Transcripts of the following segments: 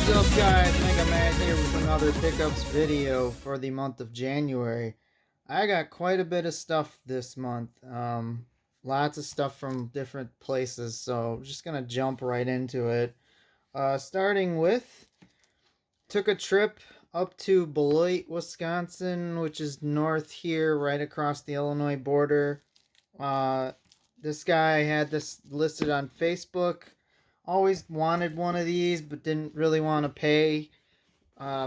What's up, guys? Mega Man here with another pickups video for the month of January. I got quite a bit of stuff this month. Lots of stuff from different places, so I'm just gonna jump right into it. Starting with, took a trip up to Beloit, Wisconsin, which is north here, right across the Illinois border. Uh, this guy had this listed on Facebook. Always wanted one of these, but didn't really want to pay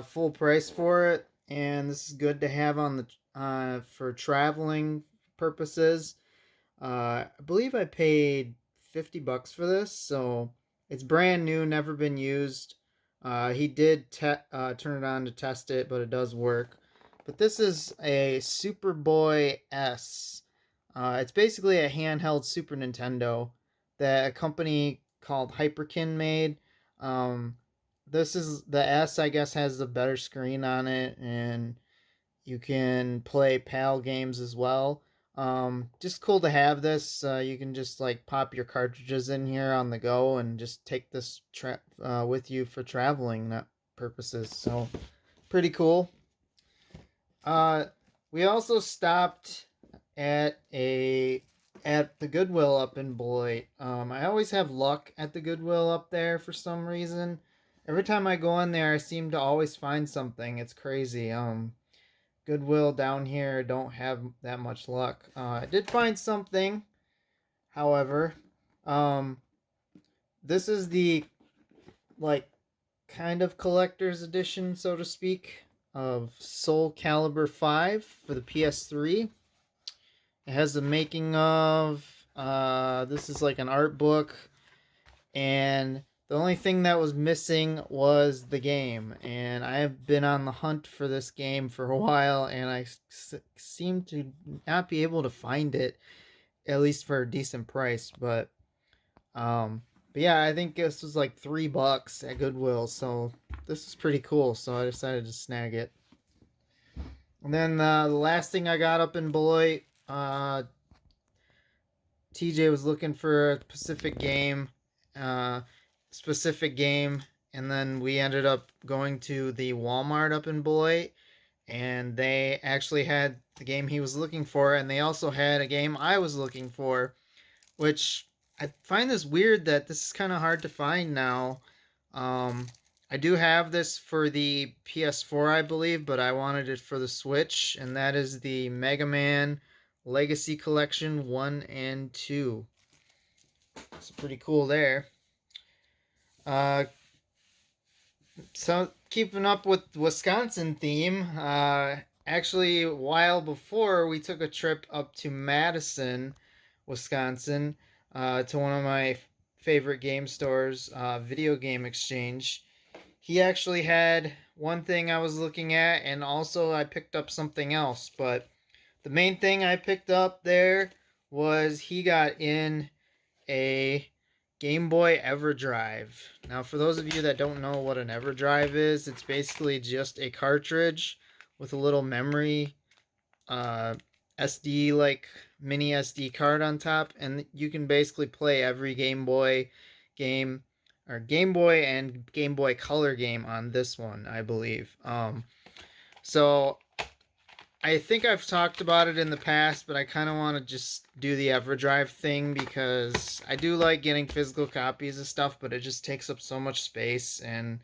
full price for it, and this is good to have on the for traveling purposes. I believe I paid $50 for this, so it's brand new, never been used. He did turn it on to test it, but it does work. But this is a Superboy S. It's basically a handheld Super Nintendo that a company called Hyperkin made. This is the S, I guess, has the better screen on it, and you can play PAL games as well. Just cool to have this. You can just like pop your cartridges in here on the go and just take this with you for traveling purposes. So pretty cool. Uh, we also stopped at the Goodwill up in Beloit. I always have luck at the Goodwill up there for some reason. Every time I go in there, I seem to always find something. It's crazy. Goodwill down here don't have that much luck. I did find something, however. Um, this is the like kind of collector's edition, so to speak, of Soul Calibur 5 for the PS3. It has the making of. This is like an art book, and the only thing that was missing was the game. And I have been on the hunt for this game for a while, and I seem to not be able to find it, at least for a decent price. But yeah, I think this was like $3 at Goodwill, so this is pretty cool. So I decided to snag it. And then the last thing I got up in Beloit, TJ was looking for a uh, specific game, and then we ended up going to the Walmart up in Beloit, and they actually had the game he was looking for, and they also had a game I was looking for, which I find this weird that this is kind of hard to find now. I do have this for the PS4, I believe, but I wanted it for the Switch, and that is the Mega Man Legacy Collection 1 and 2. It's pretty cool there. Uh, so, keeping up with Wisconsin theme, actually, a while before, we took a trip up to Madison, Wisconsin, to one of my favorite game stores, Video Game Exchange. He actually had one thing I was looking at, and also I picked up something else. But the main thing I picked up there was he got in a Game Boy EverDrive. Now, for those of you that don't know what an EverDrive is, it's basically just a cartridge with a little memory, SD, like mini SD card on top, and you can basically play every Game Boy game or Game Boy and Game Boy Color game on this one, I believe. So I think I've talked about it in the past, but I kind of want to just do the EverDrive thing because I do like getting physical copies of stuff, but it just takes up so much space, and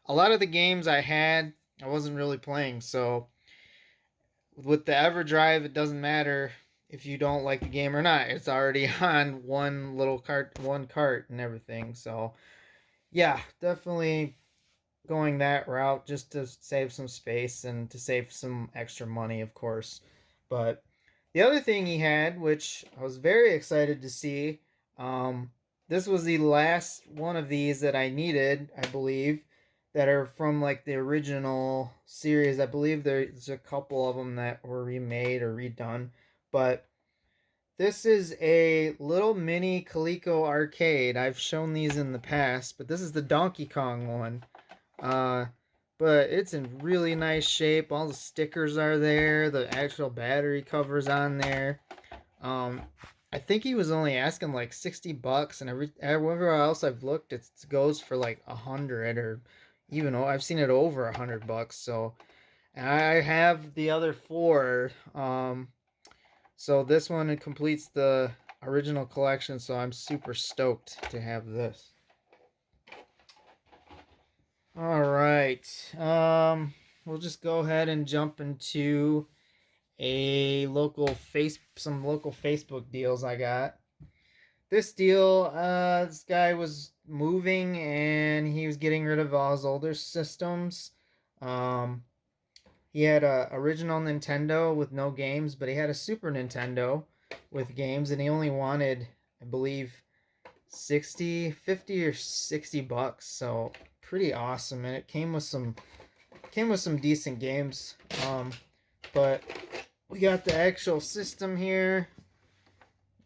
a lot of the games I had, I wasn't really playing. So with the EverDrive, it doesn't matter if you don't like the game or not. It's already on one little cart and everything. So yeah, definitely going that route just to save some space and to save some extra money, of course. But the other thing he had, which I was very excited to see, this was the last one of these that I needed, I believe, that are from like the original series. I believe there's a couple of them that were remade or redone, but this is a little mini Coleco arcade. I've shown these in the past, but this is the Donkey Kong one. Uh, but it's in really nice shape. All the stickers are there. The actual battery cover's on there. Um, I think he was only asking like $60, and everywhere else I've looked, it goes for like 100 or even though I've seen it over $100. So, and I have the other four. So this one completes the original collection. So I'm super stoked to have this. All right. We'll just go ahead and jump into some local Facebook deals I got. This deal, this guy was moving and he was getting rid of all his older systems. Um, he had a original Nintendo with no games, but he had a Super Nintendo with games, and he only wanted, I believe, 50 or $60. So pretty awesome, and it came with some decent games. But we got the actual system here.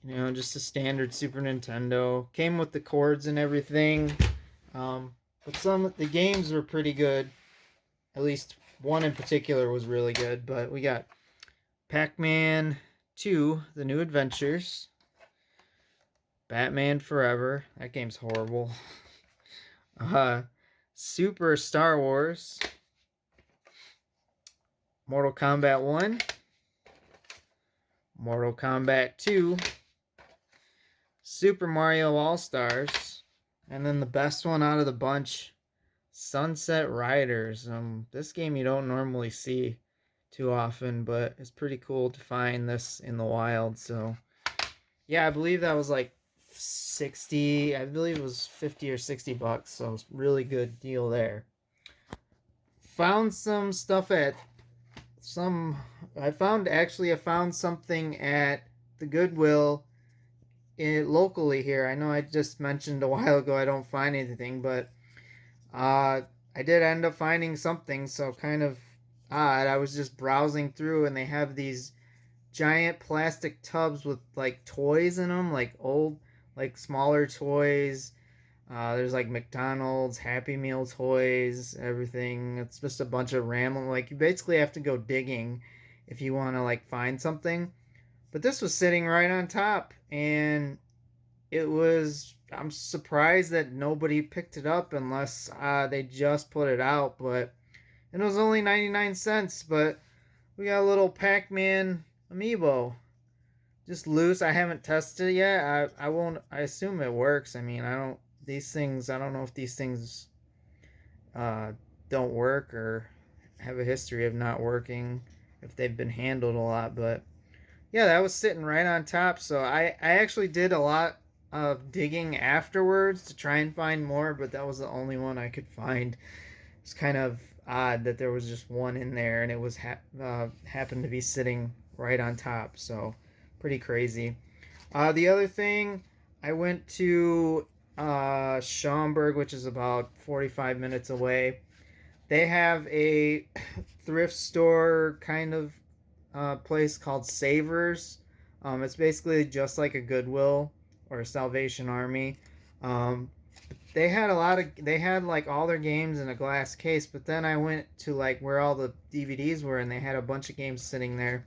You know, just a standard Super Nintendo. Came with the cords and everything. But some of the games were pretty good. At least one in particular was really good. But we got Pac-Man 2, The New Adventures. Batman Forever. That game's horrible. Super Star Wars. Mortal Kombat 1. Mortal Kombat 2. Super Mario All-Stars, and then the best one out of the bunch, Sunset Riders. This game you don't normally see too often, but it's pretty cool to find this in the wild. So, yeah, I believe that was like 60. I believe it was 50 or $60. So it's really good deal there. Found some stuff at I found something at the Goodwill locally here. I know I just mentioned a while ago I don't find anything, but I did end up finding something, so kind of odd. I was just browsing through and they have these giant plastic tubs with like toys in them, like old, like smaller toys. There's like McDonald's, Happy Meal toys, everything. It's just a bunch of random, like you basically have to go digging if you want to like find something. But this was sitting right on top, and I'm surprised that nobody picked it up unless they just put it out. But it was only 99 cents. But we got a little Pac-Man amiibo, just loose. I haven't tested it yet. I won't. I assume it works. I mean, I don't. These things. I don't know if these things uh, don't work or have a history of not working if they've been handled a lot. But yeah, that was sitting right on top. So I actually did a lot of digging afterwards to try and find more, but that was the only one I could find. It's kind of odd that there was just one in there, and it was happened to be sitting right on top. So pretty crazy. The other thing, I went to Schaumburg, which is about 45 minutes away. They have a thrift store kind of place called Savers. It's basically just like a Goodwill or a Salvation Army. Um, they had like all their games in a glass case, but then I went to like where all the DVDs were, and they had a bunch of games sitting there,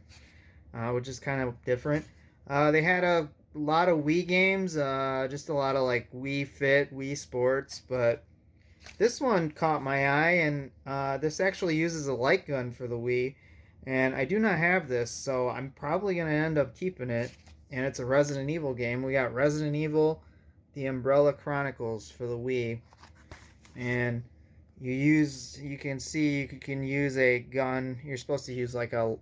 which is kind of different. They had a lot of Wii games, just a lot of like Wii Fit, Wii Sports, but this one caught my eye, and this actually uses a light gun for the Wii, and I do not have this, so I'm probably going to end up keeping it, and it's a Resident Evil game. We got Resident Evil, The Umbrella Chronicles for the Wii, and you can see you can use a gun. You're supposed to use like a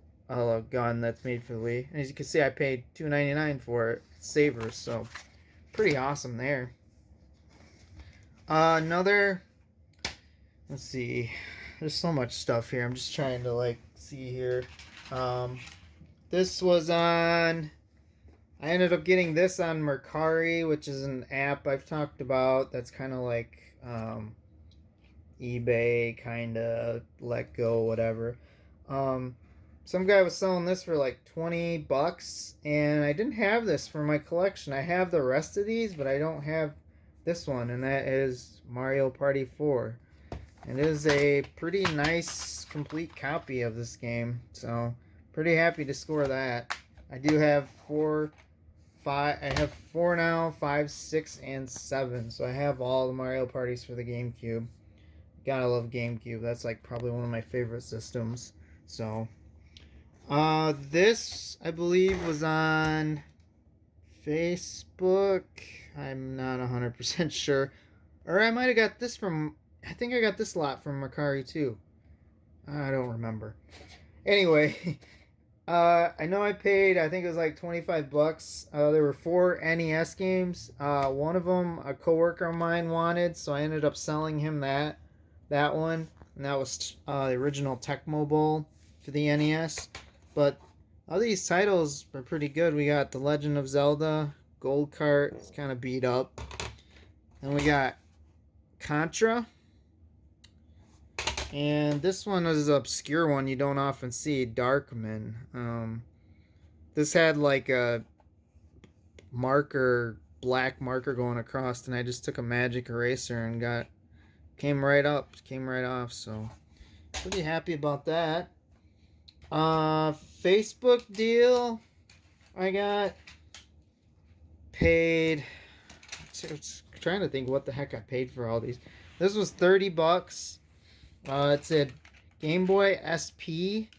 gun that's made for the Wii, and as you can see I paid $2.99 for it. Savers, so pretty awesome there. Another, let's see, there's so much stuff here. I'm just trying to like see here. This was on, I ended up getting this on Mercari, which is an app I've talked about. That's kind of like eBay, kind of Let Go, whatever. Some guy was selling this for like $20, and I didn't have this for my collection. I have the rest of these, but I don't have this one, and that is Mario Party 4. It is a pretty nice, complete copy of this game, so pretty happy to score that. I do have I have 4 now, 5, 6, and 7, so I have all the Mario Parties for the GameCube. Gotta love GameCube. That's like probably one of my favorite systems. So, this I believe was on Facebook. I'm not 100% sure. Or I might have got this from, I think I got this lot from Mercari too. I don't remember. Anyway, I know I paid, I think it was like 25 bucks. There were 4 NES games. One of them a coworker of mine wanted, so I ended up selling him that one. And that was the original Tecmo Bowl for the NES. But all these titles are pretty good. We got The Legend of Zelda, Gold Cart, it's kind of beat up. Then we got Contra. And this one is an obscure one you don't often see, Darkman. This had like a black marker going across, and I just took a magic eraser and came right off. So pretty happy about that. Facebook deal I got paid. It's trying to think what the heck I paid for all these. This was 30 bucks. It said Game Boy SP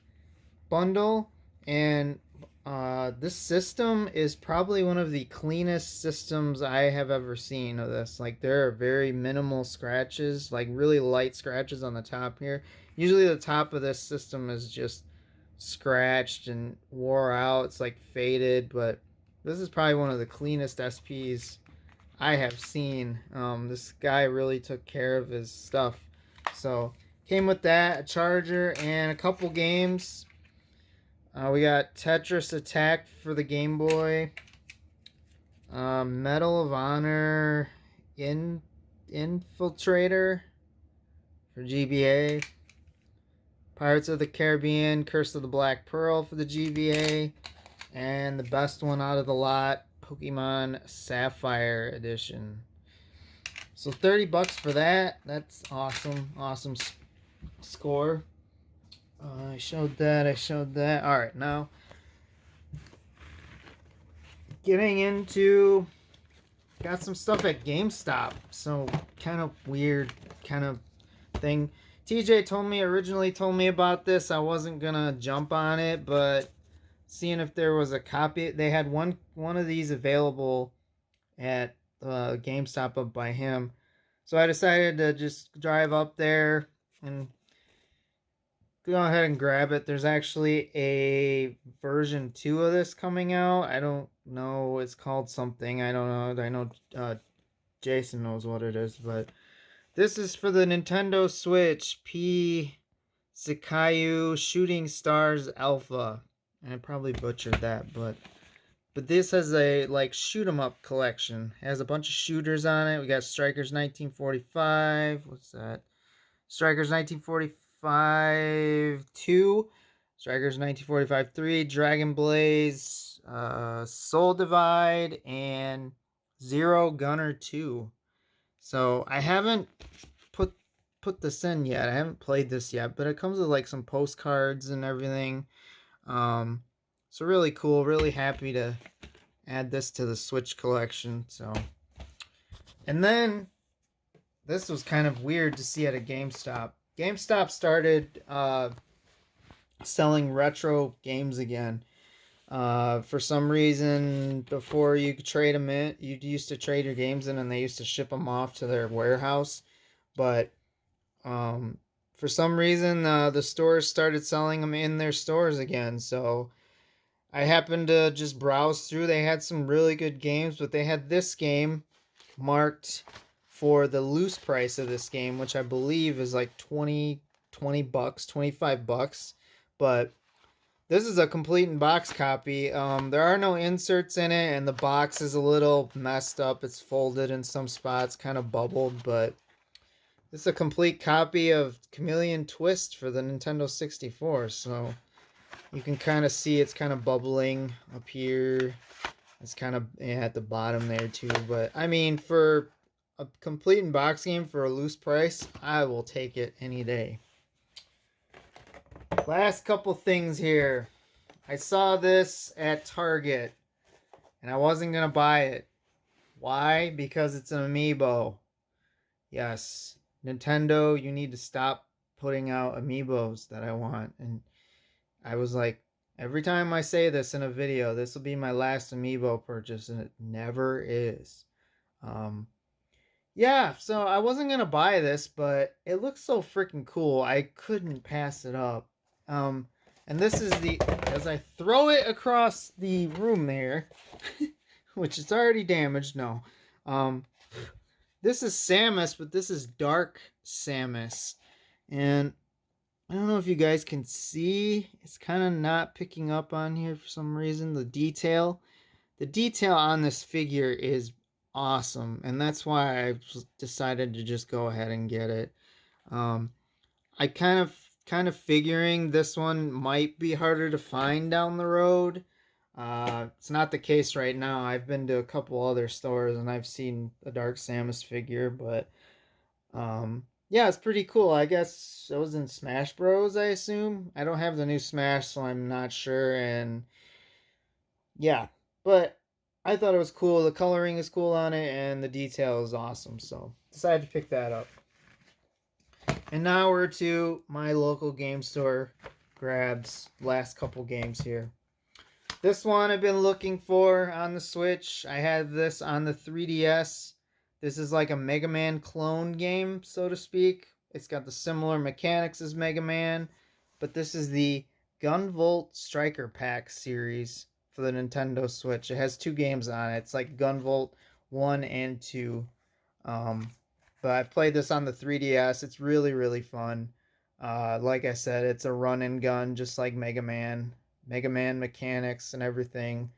bundle, and this system is probably one of the cleanest systems I have ever seen of this. Like, there are very minimal scratches, like really light scratches on the top here. Usually the top of this system is just scratched and wore out. It's like faded, but this is probably one of the cleanest SPs I have seen. This guy really took care of his stuff. So came with that, a charger, and a couple games. We got Tetris Attack for the Game Boy. Medal of Honor Infiltrator for GBA. Pirates of the Caribbean Curse of the Black Pearl for the GBA. And the best one out of the lot, Pokemon Sapphire Edition. So 30 bucks for that. That's awesome. Awesome score. I showed that. Alright, now getting into, got some stuff at GameStop. So kind of weird kind of thing. TJ originally told me about this. I wasn't gonna jump on it, but seeing if there was a copy, they had one of these available at GameStop up by him. So I decided to just drive up there and go ahead and grab it. There's actually a version 2 of this coming out. I don't know. It's called something. I don't know. I know Jason knows what it is, but this is for the Nintendo Switch P. Sakayu Shooting Stars Alpha. And I probably butchered that, but this has a like shoot 'em up collection. It has a bunch of shooters on it. We got Strikers 1945. What's that? Strikers 1945 2, Strikers 1945 3, Dragon Blaze, Soul Divide, and Zero Gunner 2. So I haven't put this in yet. I haven't played this yet, but it comes with like some postcards and everything. So really cool. Really happy to add this to the Switch collection. So, and then this was kind of weird to see at a GameStop. GameStop started selling retro games again. For some reason, before you could trade them in, you used to trade your games in and they used to ship them off to their warehouse. But for some reason, the stores started selling them in their stores again. So I happened to just browse through. They had some really good games, but they had this game marked for the loose price of this game, which I believe is like 20 bucks, 25 bucks. But this is a complete in box copy. There are no inserts in it, and the box is a little messed up. It's folded in some spots, kind of bubbled, but this is a complete copy of Chameleon Twist for the Nintendo 64. So you can kind of see it's kind of bubbling up here. It's kind of at the bottom there too. But I mean, for a complete in box game for a loose price, I will take it any day. Last couple things here. I saw this at Target and I wasn't going to buy it. Why? Because it's an amiibo. Yes. Nintendo, you need to stop putting out amiibos that I want. And I was like, every time I say this in a video, this will be my last amiibo purchase, and it never is. Um, yeah, so I wasn't gonna buy this, but it looks so freaking cool. I couldn't pass it up. Um, and this is the, as I throw it across the room there, which is already damaged. No, um, this is Samus, but this is Dark Samus, and I don't know if you guys can see. It's kind of not picking up on here for some reason. The detail on this figure is awesome, and that's why I decided to just go ahead and get it. Um, I kind of figuring this one might be harder to find down the road. It's not the case right now. I've been to a couple other stores and I've seen a Dark Samus figure, but yeah, it's pretty cool. I guess it was in Smash Bros. I assume. I don't have the new Smash, so I'm not sure. And yeah, but I thought it was cool. The coloring is cool on it, and the detail is awesome. So decided to pick that up. And now we're to my local game store grabs. Last couple games here. This one I've been looking for on the Switch. I had this on the 3DS. This is like a Mega Man clone game, so to speak. It's got the similar mechanics as Mega Man, but this is the Gunvolt Striker Pack series for the Nintendo Switch. It has 2 games on it. It's like Gunvolt 1 and 2. But I've played this on the 3DS. It's really, really fun. Like I said, it's a run and gun just like Mega Man. Mega Man mechanics and everything.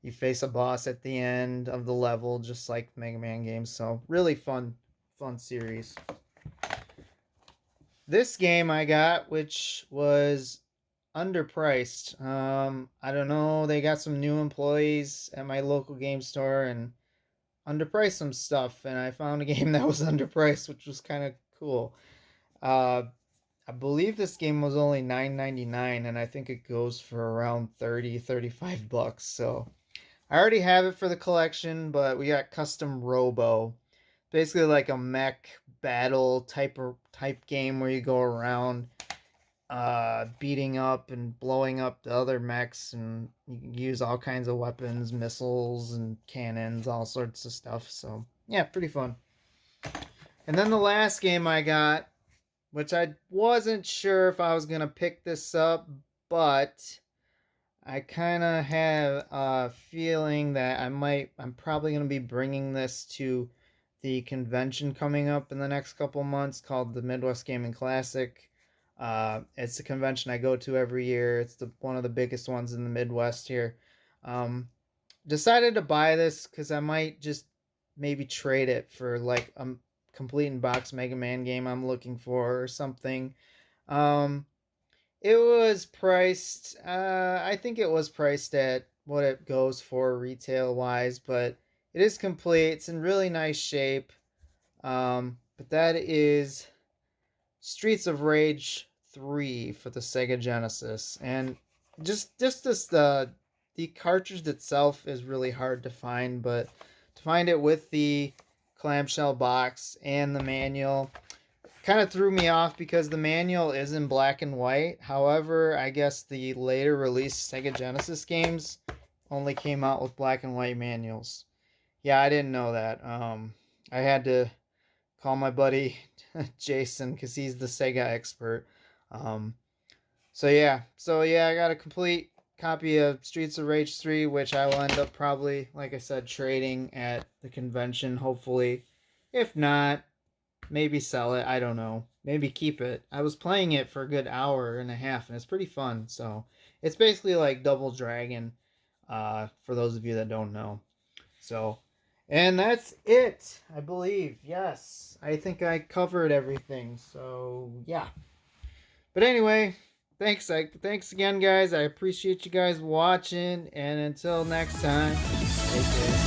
You face a boss at the end of the level, just like Mega Man games. So really fun series. This game I got, which was underpriced. I don't know. They got some new employees at my local game store and underpriced some stuff. And I found a game that was underpriced, which was kind of cool. I believe this game was only $9.99, and I think it goes for around 35 bucks. So I already have it for the collection, but we got Custom Robo. Basically like a mech battle type game where you go around beating up and blowing up the other mechs, and you can use all kinds of weapons, missiles and cannons, all sorts of stuff. So yeah, pretty fun. And then the last game I got, which I wasn't sure if I was going to pick this up, but I kind of have a feeling that I'm probably going to be bringing this to the convention coming up in the next couple months called the Midwest Gaming Classic. It's a convention I go to every year. It's one of the biggest ones in the Midwest here. Decided to buy this because I might just maybe trade it for like a complete in box Mega Man game I'm looking for or something. It was priced, I think it was priced at what it goes for retail wise, but it is complete. It's in really nice shape. But that is Streets of Rage 3 for the Sega Genesis. And just this, the cartridge itself is really hard to find, but to find it with the clamshell box and the manual kind of threw me off because the manual is in black and white. However, I guess the later released Sega Genesis games only came out with black and white manuals. Yeah, I didn't know that. I had to call my buddy Jason because he's the Sega expert. So yeah, I got a complete copy of Streets of Rage 3, which I will end up probably, like I said, trading at the convention, hopefully. If not, maybe sell it. I don't know. Maybe keep it. I was playing it for a good hour and a half, and it's pretty fun. So it's basically like Double Dragon, for those of you that don't know. So, and that's it, I believe. Yes, I think I covered everything. So yeah. But anyway, thanks again, guys. I appreciate you guys watching, and until next time, take care.